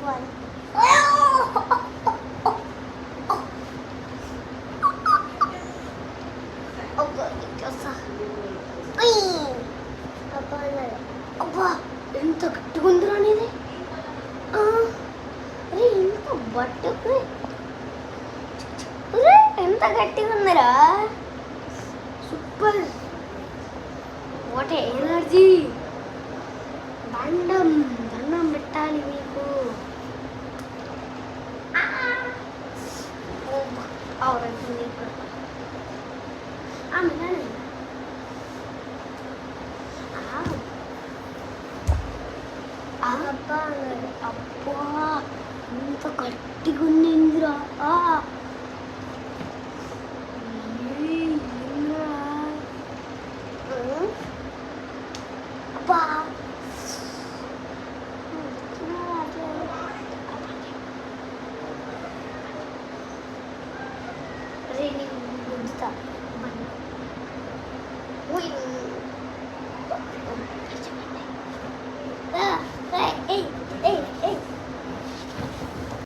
One. Opo, ikasa. Ay! Apa na? అబ్బా ఎంత గట్టిగా ఉందిరా అనేది. అరే ఎంత బట్టకు ఎంత గట్టిగా ఉందిరా. సూపర్. What energy. దండం దండం పెట్టాలి మీకు. అవునండి ఇక్కడ అబ్బా ఇంత గట్టిగా ఉందిరా. అబ్బా రే నీకు గుంజుతా.